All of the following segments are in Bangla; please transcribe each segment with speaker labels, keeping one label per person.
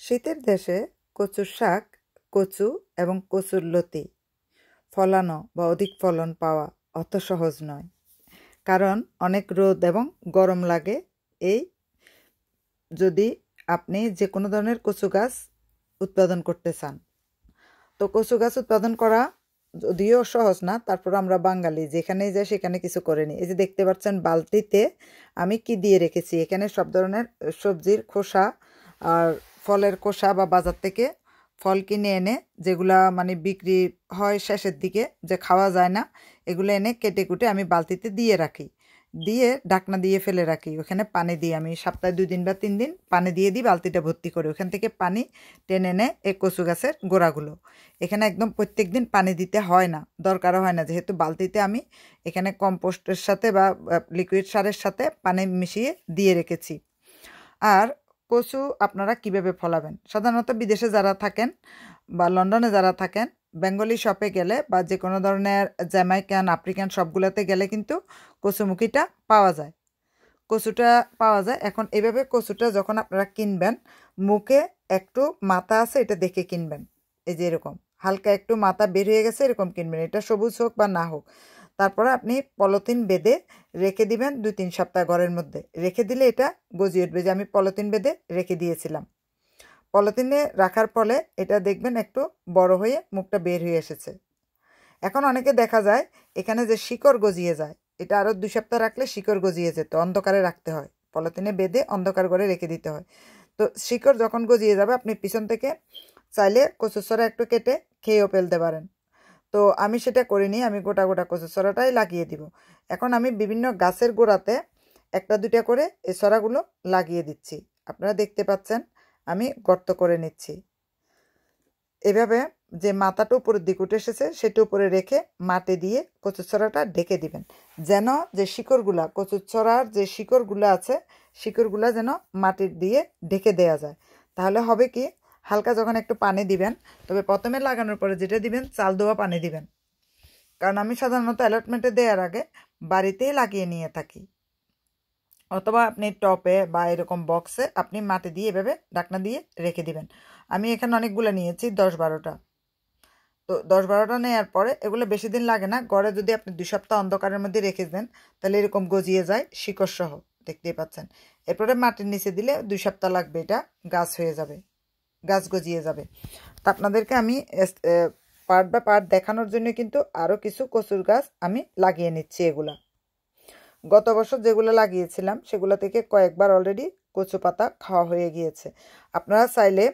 Speaker 1: শীতের দেশে কচুর শাক, কচু এবং কচুর লতি ফলানো বা অধিক ফলন পাওয়া অত সহজ নয়। কারণ অনেক রোদ এবং গরম লাগে। এই যদি আপনি যে কোনো ধরনের কচু গাছ উৎপাদন করতে চান, তো কচু গাছ উৎপাদন করা যদিও সহজ না, তারপর আমরা বাঙালি যেখানেই যাই সেখানে কিছু করে নিই। এই যে দেখতে পাচ্ছেন বালতিতে আমি কি দিয়ে রেখেছি, এখানে সব ধরনের সবজির খোসা আর ফলের খোসা বা বাজার থেকে ফল কিনে এনে যেগুলা মানে বিক্রি হয় শেষের দিকে, যে খাওয়া যায় না, এগুলো এনে কেটে কুটে আমি বালতিতে দিয়ে রাখি, দিয়ে ঢাকনা দিয়ে ফেলে রাখি। ওখানে পানি দিই, আমি সপ্তাহে 2 দিন বা 3 দিন পানি দিয়ে দিই বালতিটা ভর্তি করে। ওখান থেকে পানি টেনে এনে এই কচু গাছের গোড়াগুলো এখানে একদম প্রত্যেক দিন পানি দিতে হয় না, দরকারও হয় না, যেহেতু বালতিতে আমি এখানে কম্পোস্টের সাথে বা লিকুইড সারের সাথে পানি মিশিয়ে দিয়ে রেখেছি। আর কচু আপনারা কিভাবে ফলাবেন, সাধারণত বিদেশে যারা থাকেন বা লন্ডনে যারা থাকেন, বেঙ্গলি শপে গেলে বা যে কোনো ধরনের জ্যামাইকান আফ্রিকান শপগুলোতে গেলে কিন্তু কচুমুখিটা পাওয়া যায়, কচুটা পাওয়া যায়। এখন এভাবে কচুটা যখন আপনারা কিনবেন, মুখে একটু মাথা আছে এটা দেখে কিনবেন। এই যে এরকম হালকা একটু মাথা বের হয়ে গেছে এরকম কিনবেন, এটা সবুজ হোক বা না হোক। তারপরে আপনি পলিথিন বেঁধে রেখে দিবেন 2-3 সপ্তাহ ঘরের মধ্যে রেখে দিলে এটা গজিয়ে উঠবে। যে আমি পলিথিন বেঁধে রেখে দিয়েছিলাম, পলিথিনে রাখার ফলে এটা দেখবেন একটু বড় হয়ে মুখটা বের হয়ে এসেছে। এখন অনেকে দেখা যায় এখানে যে শিকড় গজিয়ে যায়, এটা আরও 2 সপ্তাহ রাখলে শিকড় গজিয়ে যেত, অন্ধকারে রাখতে হয়, পলিথিনে বেঁধে অন্ধকার করে রেখে দিতে হয়। তো শিকড় যখন গজিয়ে যাবে আপনি পিছন থেকে চাইলে কচুর ছড়া একটু কেটে খেয়েও ফেলতে পারেন। তো আমি সেটা করিনি, আমি গোটা গোটা কচুর ছড়াটাই লাগিয়ে দিব। এখন আমি বিভিন্ন গাছের গোড়াতে 1-2টা করে এই ছড়াগুলো লাগিয়ে দিচ্ছি। আপনারা দেখতে পাচ্ছেন আমি গর্ত করে নিচ্ছি। এভাবে যে মাথাটা উপরের দিকে উঠে এসেছে সেটা উপরে রেখে মাটি দিয়ে কচুর ছড়াটা ঢেকে দিবেন, যেন যে শিকড়গুলা কচুর ছড়ার যে শিকড়গুলো আছে শিকড়গুলা যেন মাটির দিয়ে ঢেকে দেয়া যায়। তাহলে হবে কি, হালকা যখন একটু পানি দিবেন, তবে প্রথমে লাগানোর পরে যেটা দিবেন চাল ধোয়া পানি দিবেন। কারণ আমি সাধারণত অ্যালটমেন্টে দেওয়ার আগে বাড়িতেই লাগিয়ে নিয়ে থাকি, অথবা আপনি টপে বা এরকম বক্সে আপনি মাটি দিয়ে এভাবে ঢাকনা দিয়ে রেখে দিবেন। আমি এখানে অনেকগুলো নিয়েছি, 10-12টা। তো 10-12টা নেওয়ার পরে এগুলো বেশি দিন লাগে না, গড়ে যদি আপনি 2 সপ্তাহ অন্ধকারের মধ্যে রেখে দেন তাহলে এরকম গজিয়ে যায় শিকড় সহ, দেখতেই পাচ্ছেন। এরপরে মাটির নিচে দিলে 2 সপ্তাহ লাগবে, এটা গাছ হয়ে যাবে, গাছ গজিয়ে যাবে। তো আপনাদেরকে আমি পার্ট বা পার্ট দেখানোর জন্য কিন্তু আরও কিছু কচুর গাছ আমি লাগিয়ে নিচ্ছি। এগুলা গত বছর যেগুলো লাগিয়েছিলাম সেগুলো থেকে কয়েকবার অলরেডি কচু পাতা খাওয়া হয়ে গিয়েছে। আপনারা চাইলে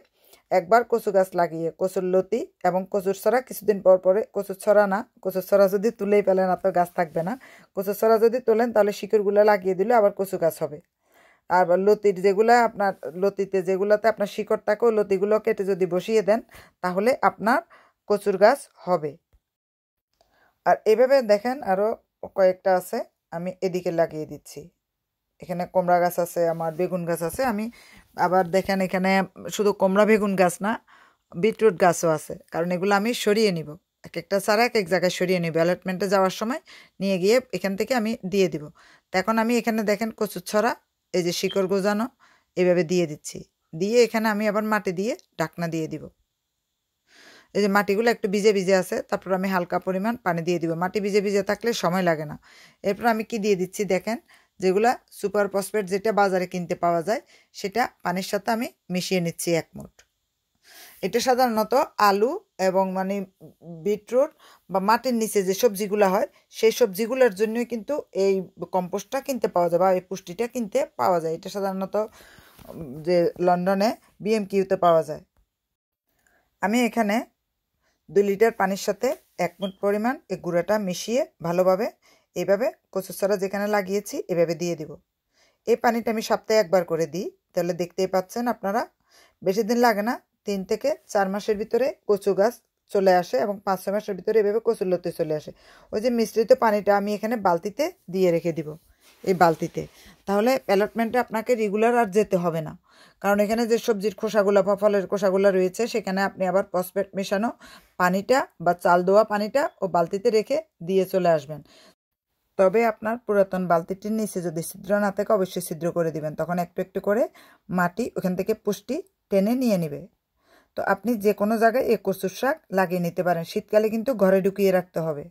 Speaker 1: একবার কচু গাছ লাগিয়ে কচুর লতি এবং কচুর ছড়া কিছুদিন পর পরে, কচুর ছড়া না, কচুর ছড়া যদি তুলেই ফেলেন আপনার গাছ থাকবে না, কচুর ছড়া যদি তোলেন তাহলে শিকড়গুলো লাগিয়ে দিলে আবার কচু গাছ হবে। আর লতির যেগুলা আপনার লতিতে যেগুলোতে আপনার শিকড় থাকে ওই লতিগুলো কেটে যদি বসিয়ে দেন তাহলে আপনার কচুর গাছ হবে। আর এভাবে দেখেন আরও কয়েকটা আছে, আমি এদিকে লাগিয়ে দিচ্ছি। এখানে কুমড়া গাছ আছে, আমার বেগুন গাছ আছে। আমি আবার দেখেন এখানে শুধু কুমড়া বেগুন গাছ না, বিটরুট গাছও আছে, কারণ এগুলো আমি সরিয়ে নিব, এক একটা চারা এক এক জায়গায় সরিয়ে নিব, অ্যালটমেন্টে যাওয়ার সময় নিয়ে গিয়ে এখান থেকে আমি দিয়ে দিব। তো এখন আমি এখানে দেখেন কচুর ছড়া, এই যে শিকড় গোজানো, এভাবে দিয়ে দিচ্ছি, দিয়ে এখানে আমি আবার মাটি দিয়ে ঢাকনা দিয়ে দিব। এই যে মাটিগুলো একটু ভিজে ভিজে আছে, তারপর আমি হালকা পরিমাণ পানি দিয়ে দিব। মাটি ভিজে ভিজে থাকলে সময় লাগে না। এরপর আমি কি দিয়ে দিচ্ছি দেখেন, যেগুলা সুপার ফসফেট যেটা বাজারে কিনতে পাওয়া যায় সেটা পানির সাথে আমি মিশিয়ে নিচ্ছি 1 মুঠ। এটা সাধারণত আলু এবং মানে বিটরুট বা মাটির নিচে যে সবজিগুলো হয় সেই সবজিগুলোর জন্যই কিন্তু এই কম্পোস্টটা কিনতে পাওয়া যায় বা এই পুষ্টিটা কিনতে পাওয়া যায়। এটা সাধারণত যে লন্ডনে BMQতে পাওয়া যায়। আমি এখানে 2 লিটার পানির সাথে 1 মুঠ পরিমাণ এই গুঁড়াটা মিশিয়ে ভালোভাবে এইভাবে কচুর ছড়া যেখানে লাগিয়েছি এভাবে দিয়ে দিব। এই পানিটা আমি সপ্তাহে একবার করে দিই, তাহলে দেখতেই পাচ্ছেন আপনারা বেশি দিন লাগে না, 3 থেকে 4 মাসের ভিতরে কচু গাছ চলে আসে এবং 5-6 মাসের ভিতরে এভাবে কচুর লতি চলে আসে। ওই যে মিশ্রিত পানিটা আমি এখানে বালতিতে দিয়ে রেখে দিব, এই বালতিতে, তাহলে অ্যালটমেন্টে আপনাকে রেগুলার আর যেতে হবে না। কারণ এখানে যে সবজির খোসাগুলো বা ফলের খোসাগুলো রয়েছে সেখানে আপনি আবার ফসফেট মেশানো পানিটা বা চাল ধোয়া পানিটা ও বালতিতে রেখে দিয়ে চলে আসবেন। তবে আপনার পুরাতন বালতিটির নিচে যদি ছিদ্র না থাকে অবশ্যই ছিদ্র করে দিবেন, তখন একটু একটু করে মাটি ওখান থেকে পুষ্টি টেনে নিয়ে নেবে। তো আপনি যে কোনো জায়গায় এই কচুর শাক লাগিয়ে নিতে পারেন। শীতকালে কিন্তু ঘরে ঢুকিয়ে রাখতে হবে।